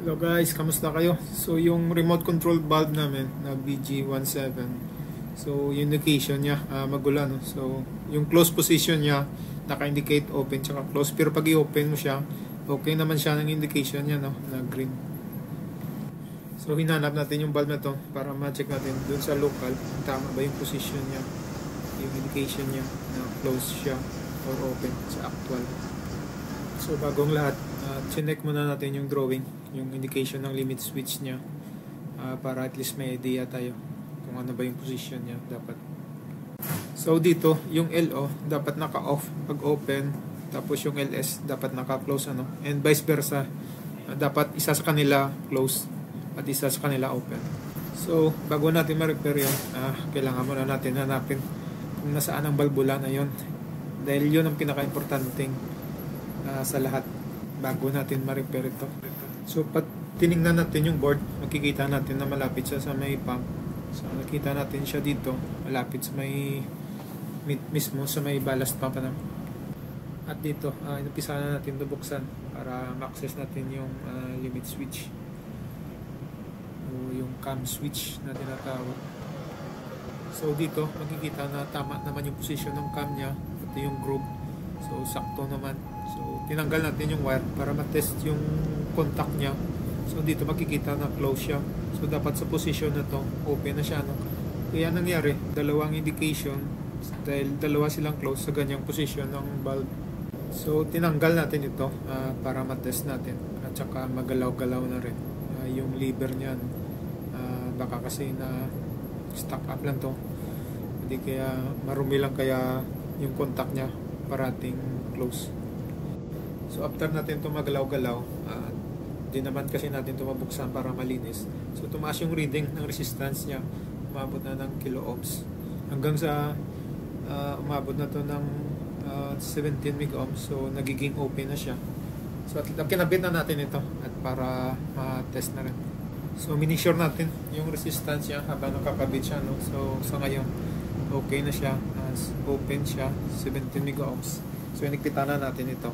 Hello guys, kamusta kayo? So yung remote control valve namin na BG17, so yung indication niya magula, no? So yung close position niya naka-indicate open tsaka close, pero pag i-open mo siya, okay naman siya ng indication niya, no, na green. So hinanap natin yung valve na to para ma-check natin dun sa local tama ba yung position niya, yung indication niya na close siya or open sa actual. So bagong lahat, chinek muna natin yung drawing, yung indication ng limit switch niya, para at least may idea tayo kung ano ba yung position niya dapat. So dito, yung LO dapat naka-off pag open, tapos yung LS dapat naka-close, ano, and vice versa, dapat isa sa kanila close at isa sa kanila open. So bago natin ma-repair yun, kailangan muna natin hanapin kung nasaan ang balbula na yun, dahil yun ang pinaka-importanting sa lahat bago natin ma-repair ito. So pag tinignan natin yung board, makikita natin na malapit siya sa may pump. So nakita natin siya dito, malapit sa may mismo sa may ballast pump na. At dito, inupisa na natin bubuksan para ma-access natin yung limit switch o yung cam switch na tinatawag. So dito, makikita na tama naman yung position ng cam niya, ito yung groove. So sakto naman. So tinanggal natin yung wire para ma-test yung contact niya. So dito makikita na close siya. So dapat sa position na to open na siya, no? Kaya nangyari, dalawang indication dahil dalawa silang close sa ganyang position ng valve. So tinanggal natin ito para ma-test natin at saka magalaw-galaw na rin yung lever niya, no? Baka kasi na stuck up lang to, hindi kaya marumi lang, kaya yung contact niya parating close. So after natin ito magalaw-galaw, di naman kasi natin ito mabuksan para malinis. So tumaas yung reading ng resistance niya, umabot na ng kilo ohms hanggang sa umabot na to ng 17 mega ohms. So nagiging open na siya. So at kinabit na natin ito at para ma-test na rin. So minisure natin yung resistance niya habang nakakabit siya, no? So sa ngayon okay na siya, open siya, 17 mega ohms. So inikpitan na natin ito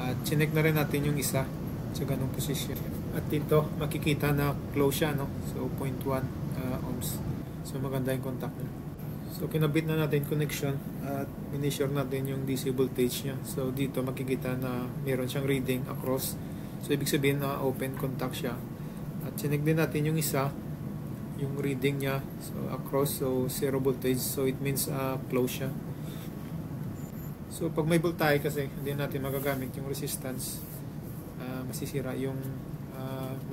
at chinek na rin natin yung isa sa ganung position. At dito makikita na close siya, no? So 0.1 ohms. So maganda yung contact niya. So kinabit na natin connection at minisure natin yung DC voltage niya. So dito makikita na meron siyang reading across. So ibig sabihin na open contact siya. At chinek din natin yung isa, yung reading niya, so across, so 0 voltage, so it means close siya. So pag may voltage kasi hindi natin magagamit yung resistance, masisira yung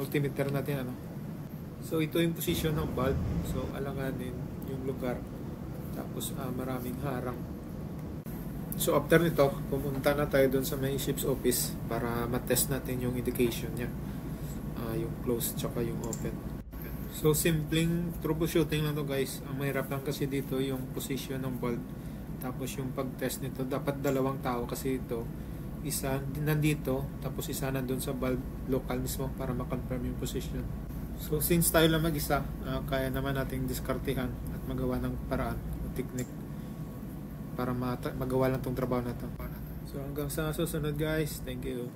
multimeter natin, ano. So ito yung position ng valve, so alanganin yung lugar, tapos maraming harang. So after nito, pumunta na tayo dun sa may ship's office para matest natin yung indication niya, yung close tsaka yung open. So simpleng troubleshooting lang to guys. Ang mahirap lang kasi dito yung position ng valve, tapos yung pag-test nito dapat dalawang tao kasi ito, isa nandito tapos isa nandun sa valve local mismo para ma-confirm yung position. So since tayo lang mag-isa, kaya naman nating diskartehan at magawa ng paraan o technique para magawa lang tong trabaho na to. So hanggang sa susunod guys, thank you.